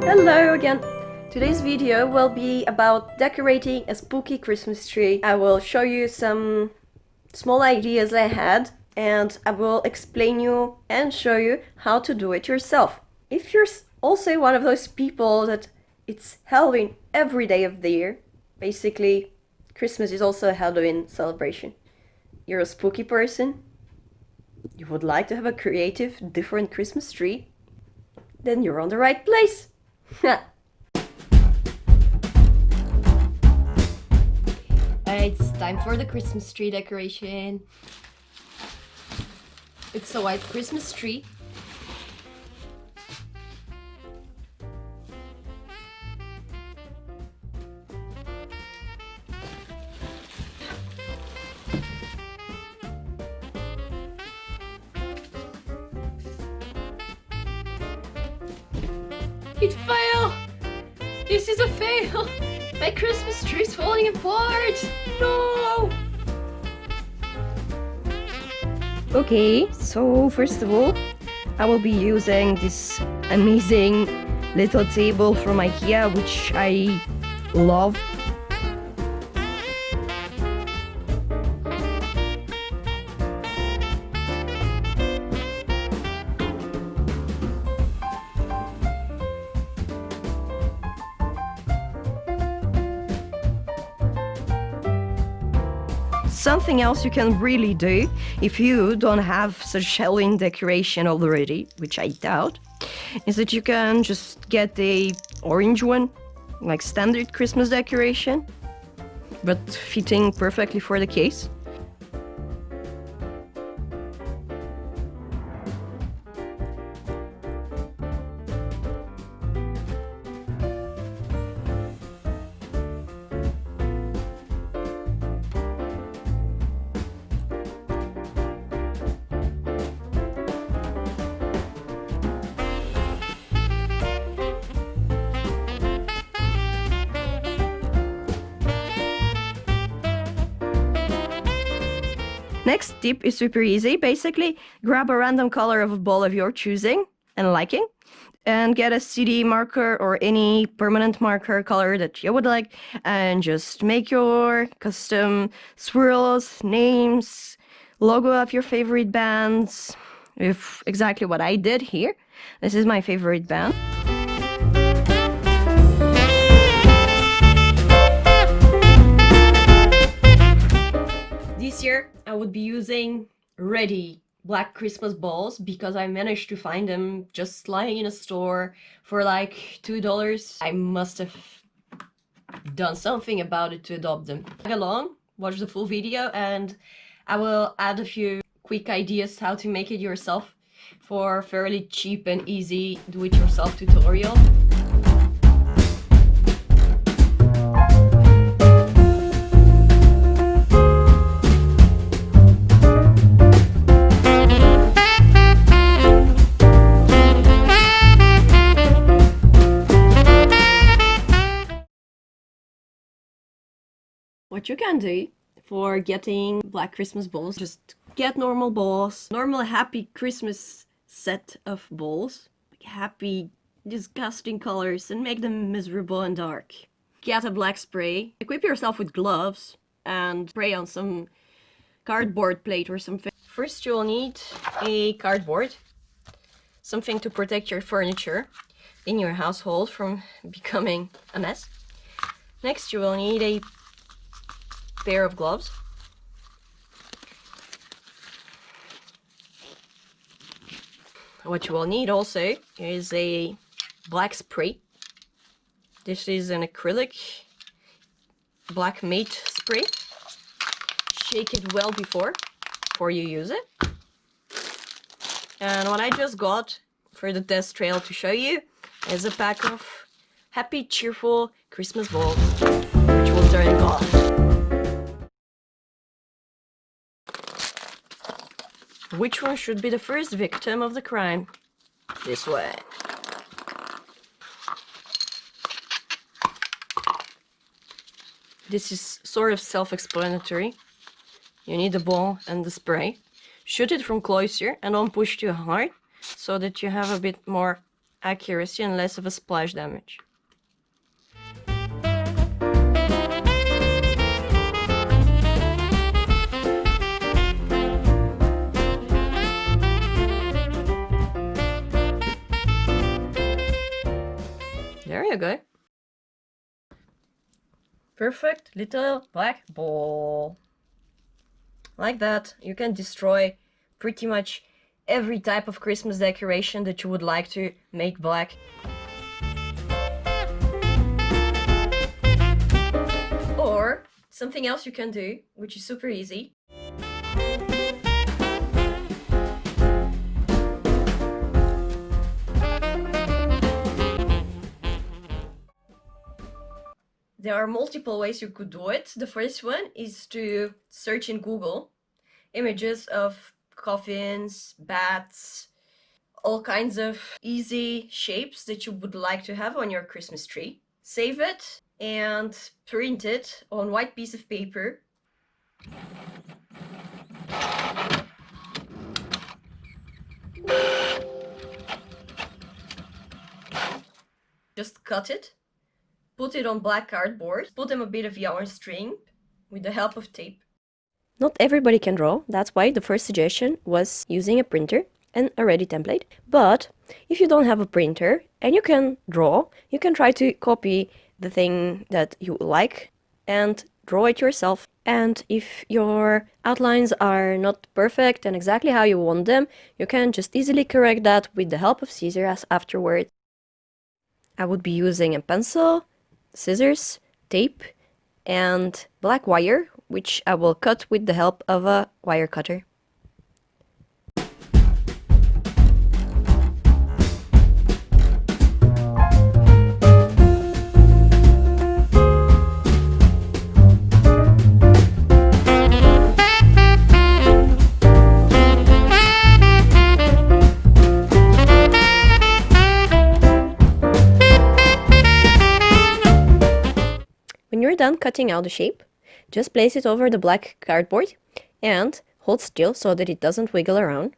Hello again! Today's video will be about decorating a spooky Christmas tree. I will show you some small ideas I had and I will explain you and show you how to do it yourself. If you're also one of those people that it's Halloween every day of the year, basically Christmas is also a Halloween celebration. You're a spooky person, you would like to have a creative, different Christmas tree, then you're on the right place. It's time for the Christmas tree decoration. It's a white Christmas tree. It failed! This is a fail! My Christmas tree is falling apart! No! Okay, so first of all, I will be using this amazing little table from IKEA, which I love. Something else you can really do if you don't have such Halloween decoration already, which I doubt, is that you can just get a orange one, like standard Christmas decoration, but fitting perfectly for the case. Next tip is super easy. Basically, grab a random color of a ball of your choosing and liking, and get a CD marker or any permanent marker color that you would like, and just make your custom swirls, names, logo of your favorite bands, with exactly what I did here. This is my favorite band. This year I would be using ready black Christmas balls because I managed to find them just lying in a store for like $2. I must have done something about it to adopt them. Tag along, watch the full video, and I will add a few quick ideas how to make it yourself for fairly cheap and easy do-it-yourself tutorial. What you can do for getting black Christmas balls, just get normal balls, normal happy Christmas set of balls, like happy disgusting colors, and make them miserable and dark. Get a black spray, equip yourself with gloves and spray on some cardboard plate or something. First you'll need a cardboard, something to protect your furniture in your household from becoming a mess. Next you will need a pair of gloves. What you will need also is a black spray. This is an acrylic black matte spray. Shake it well before you use it. And what I just got for the test trail to show you is a pack of happy, cheerful Christmas balls, which will turn gold. Which one should be the first victim of the crime? This one. This is sort of self-explanatory. You need the ball and the spray. Shoot it from closer and don't push too hard, so that you have a bit more accuracy and less of a splash damage. There you go. Perfect little black ball. Like that, you can destroy pretty much every type of Christmas decoration that you would like to make black. Or something else you can do, which is super easy. There are multiple ways you could do it. The first one is to search in Google images of coffins, bats, all kinds of easy shapes that you would like to have on your Christmas tree. Save it and print it on white piece of paper. Just cut it. Put it on black cardboard, put them a bit of yarn string with the help of tape. Not everybody can draw, that's why the first suggestion was using a printer and a ready template. But if you don't have a printer and you can draw, you can try to copy the thing that you like and draw it yourself. And if your outlines are not perfect and exactly how you want them, you can just easily correct that with the help of scissors afterwards. I would be using a pencil, scissors, tape, and black wire, which I will cut with the help of a wire cutter. When you're done cutting out the shape, just place it over the black cardboard and hold still so that it doesn't wiggle around.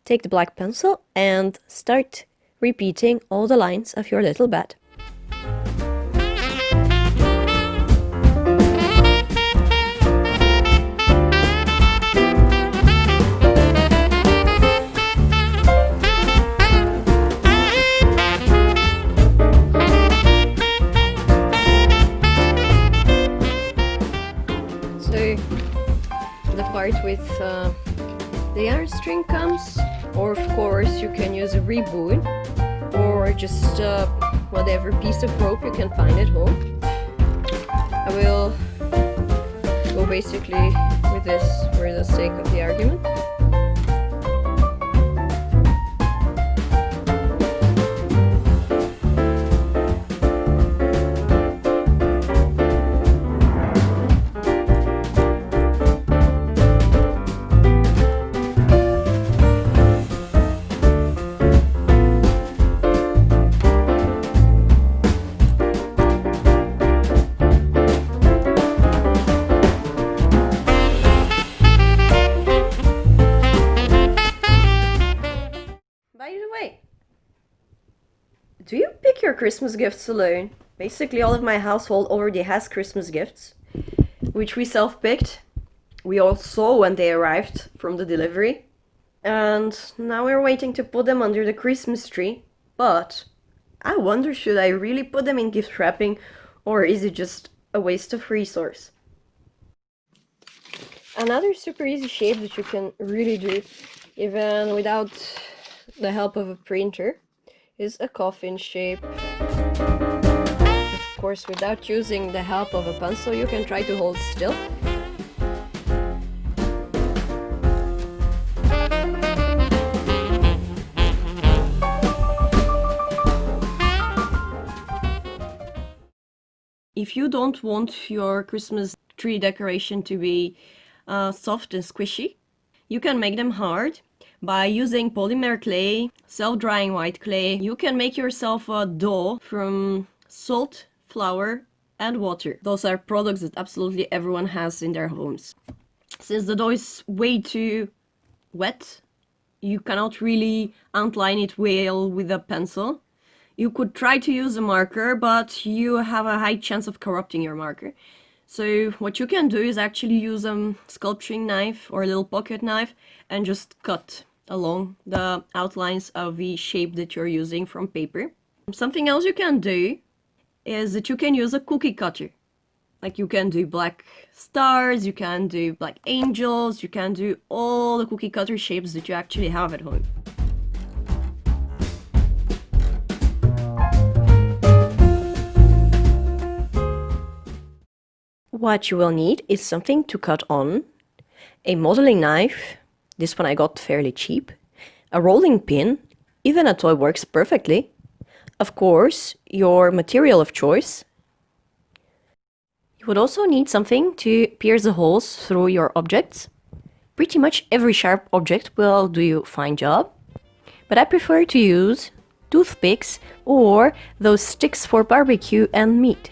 Take the black pencil and start repeating all the lines of your little bat. The part with the yarn string comes, or of course you can use a ribbon or just whatever piece of rope you can find at home. I will go basically with this for the sake of the argument. Do you pick your Christmas gifts alone? Basically all of my household already has Christmas gifts, which we self-picked. We all saw when they arrived from the delivery. And now we're waiting to put them under the Christmas tree. But I wonder, should I really put them in gift wrapping, or is it just a waste of resource? Another super easy shape that you can really do, even without the help of a printer, is a coffin shape. Of course, without using the help of a pencil, you can try to hold still. If you don't want your Christmas tree decoration to be soft and squishy, you can make them hard by using polymer clay, self-drying white clay. You can make yourself a dough from salt, flour, and water. Those are products that absolutely everyone has in their homes. Since the dough is way too wet, you cannot really outline it well with a pencil. You could try to use a marker, but you have a high chance of corrupting your marker. So what you can do is actually use a sculpturing knife or a little pocket knife and just cut along the outlines of the shape that you're using from paper. Something else you can do is that you can use a cookie cutter. Like you can do black stars, you can do black angels, you can do all the cookie cutter shapes that you actually have at home. What you will need is something to cut on, a modeling knife, this one I got fairly cheap, a rolling pin, even a toy works perfectly, of course, your material of choice. You would also need something to pierce the holes through your objects. Pretty much every sharp object will do you a fine job, but I prefer to use toothpicks or those sticks for barbecue and meat.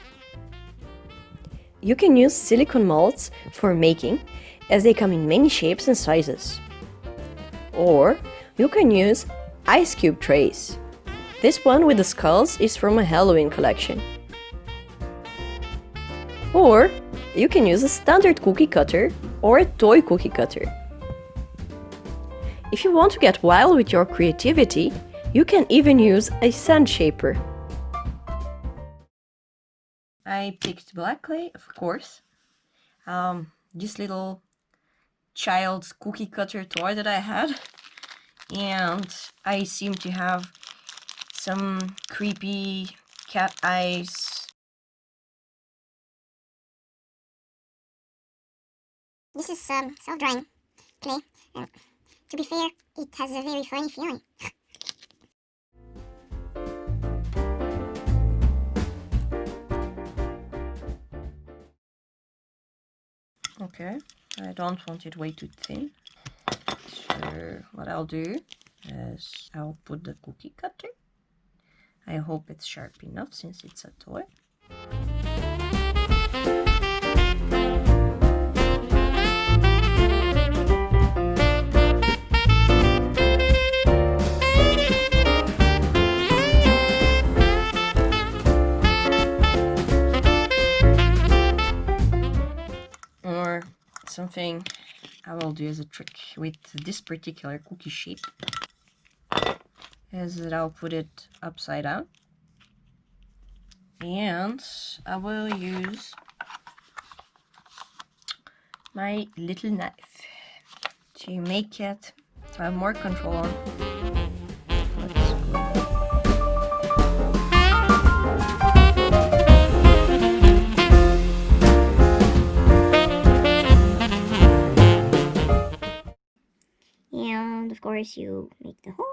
You can use silicone molds for making, as they come in many shapes and sizes. Or you can use ice cube trays. This one with the skulls is from a Halloween collection. Or you can use a standard cookie cutter or a toy cookie cutter. If you want to get wild with your creativity, you can even use a sand shaper. I picked black clay, of course. This little child's cookie cutter toy that I had. And I seem to have some creepy cat eyes. This is self-drying clay. To be fair, it has a very funny feeling. Okay, I don't want it way too thin. So what I'll do is I'll put the cookie cutter. I hope it's sharp enough since it's a toy. Or something I will do as a trick with this particular cookie shape is that I'll put it upside down and I will use my little knife to make it to have more control on. And of course you make the hole.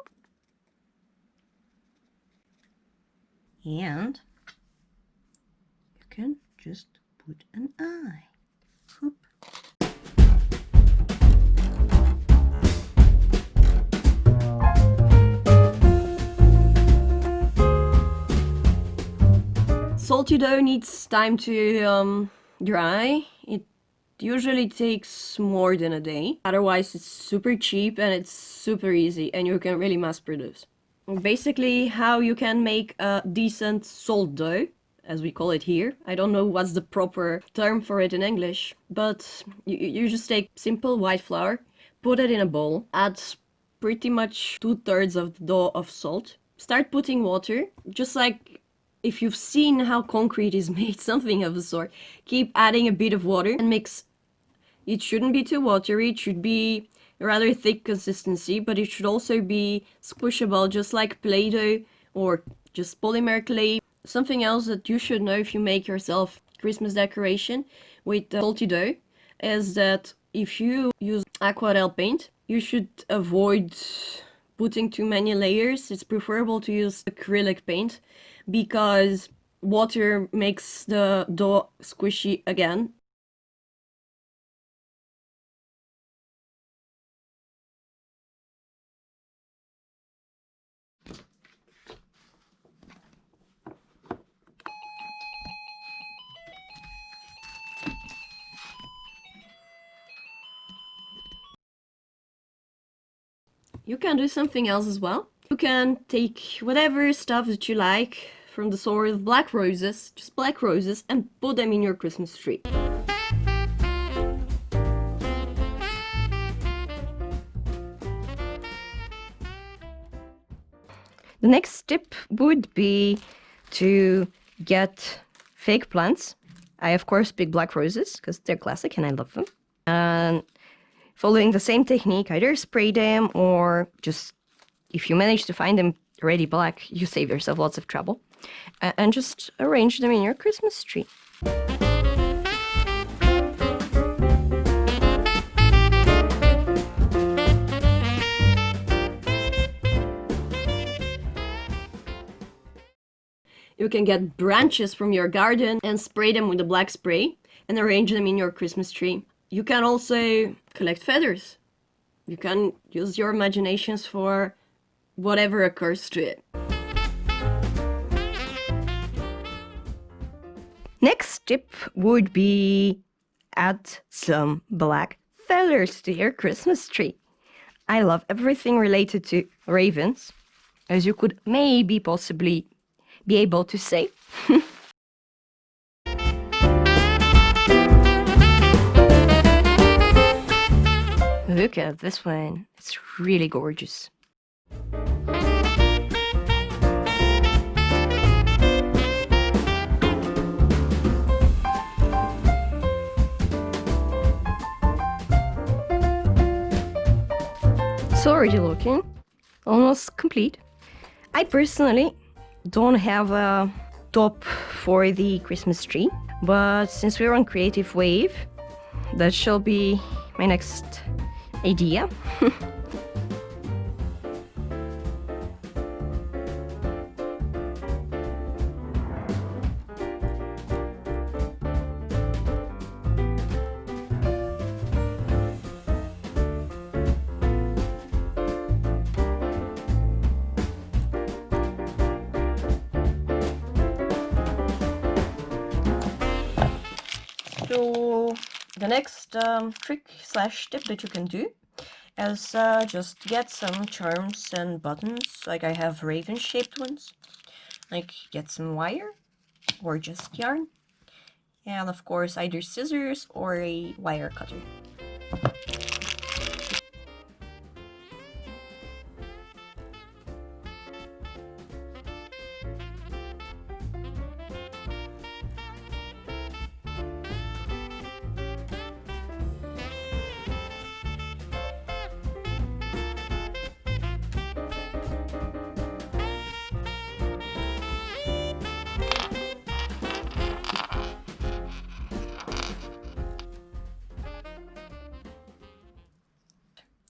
And you can just put an eye. Whoop. Salty dough needs time to dry. It usually takes more than a day. Otherwise, it's super cheap and it's super easy and you can really mass produce. Basically, how you can make a decent salt dough, as we call it here. I don't know what's the proper term for it in English, but you just take simple white flour, put it in a bowl, add pretty much 2/3 of the dough of salt. Start putting water, just like if you've seen how concrete is made, something of the sort. Keep adding a bit of water and mix. It shouldn't be too watery, it should be a rather thick consistency, but it should also be squishable, just like Play-Doh or just polymer clay. Something else that you should know if you make yourself Christmas decoration with salty dough is that if you use aquarelle paint, you should avoid putting too many layers. It's preferable to use acrylic paint because water makes the dough squishy again. you can do something else as well. You can take whatever stuff that you like from the sort of black roses, just black roses, and put them in your Christmas tree. The next step would be to get fake plants. I of course pick black roses because they're classic and I love them. And following the same technique, either spray them or just, if you manage to find them already black, you save yourself lots of trouble. And just arrange them in your Christmas tree. You can get branches from your garden and spray them with a black spray and arrange them in your Christmas tree. You can also collect feathers. You can use your imaginations for whatever occurs to it. Next step would be add some black feathers to your Christmas tree. I love everything related to ravens, as you could maybe possibly be able to say. Look at this one, it's really gorgeous. It's already looking almost complete. I personally don't have a top for the Christmas tree, but since we're on Creative Wave, that shall be my next idea. So the next trick/tip that you can do is just get some charms and buttons, like I have raven-shaped ones. Like get some wire or just yarn, and of course either scissors or a wire cutter.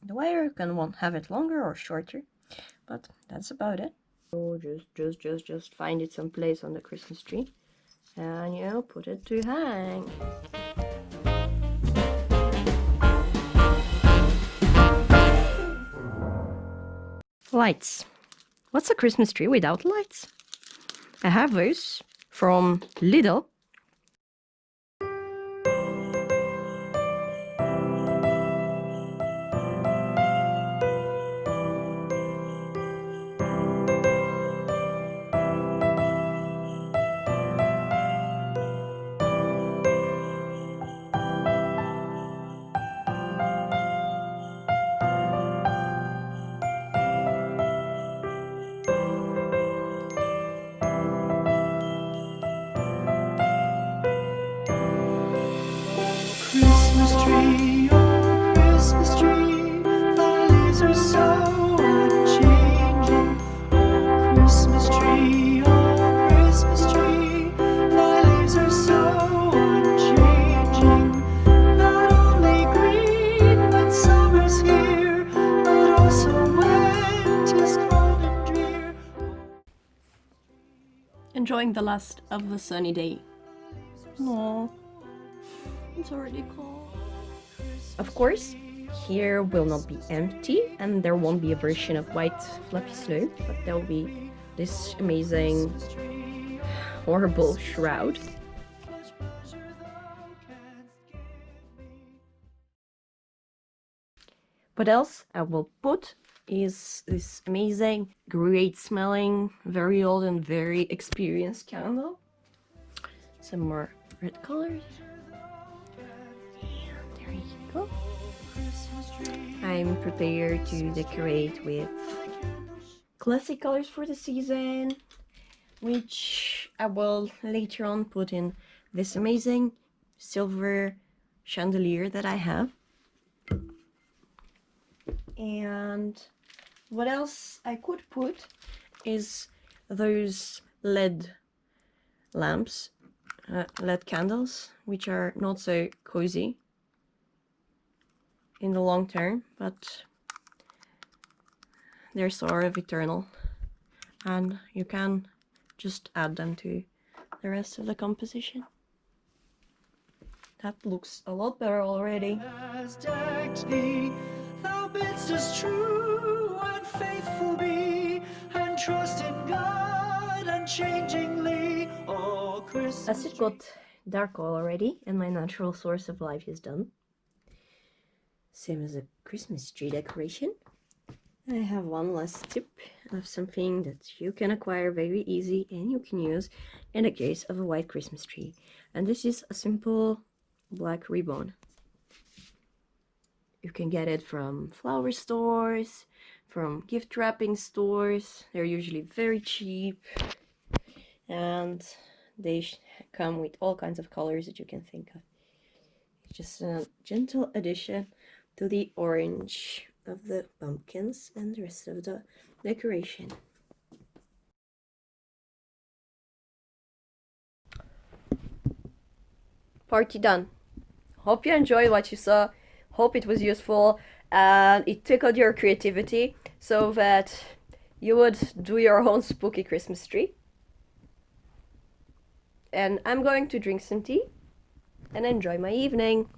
The wire, you can have it longer or shorter, but that's about it. So just find it someplace on the Christmas tree and put it to hang. Lights. What's a Christmas tree without lights? I have those from Lidl. Christmas tree, oh Christmas tree, thy leaves are so unchanging. Oh Christmas tree, thy leaves are so unchanging. Not only green when summer's here, but also when 'tis cold and drear. Enjoying the last of the sunny day. Aww. It's already cold. Of course, here will not be empty and there won't be a version of white fluffy snow, but there will be this amazing, horrible shroud. What else? I will put is this amazing, great smelling, very old and very experienced candle. Some more red colors. There you go. I'm prepared to decorate with classic colors for the season, which I will later on put in this amazing silver chandelier that I have. And what else I could put is those LED lamps, LED candles, which are not so cozy in the long term, but they're sort of eternal, and you can just add them to the rest of the composition. That looks a lot better already. Has decked thee, thou bidst us true and faithful be, and trust in God unchangingly. All Christmas. As it got dark already and my natural source of light is done, same as a Christmas tree decoration, I have one last tip of something that you can acquire very easy and you can use in the case of a white Christmas tree. And this is a simple black ribbon. You can get it from flower stores, from gift wrapping stores. They're usually very cheap, and they come with all kinds of colors that you can think of. It's just a gentle addition to the orange of the pumpkins and the rest of the decoration. Party done. Hope you enjoyed what you saw. Hope it was useful and it tickled your creativity so that you would do your own spooky Christmas tree. And I'm going to drink some tea and enjoy my evening.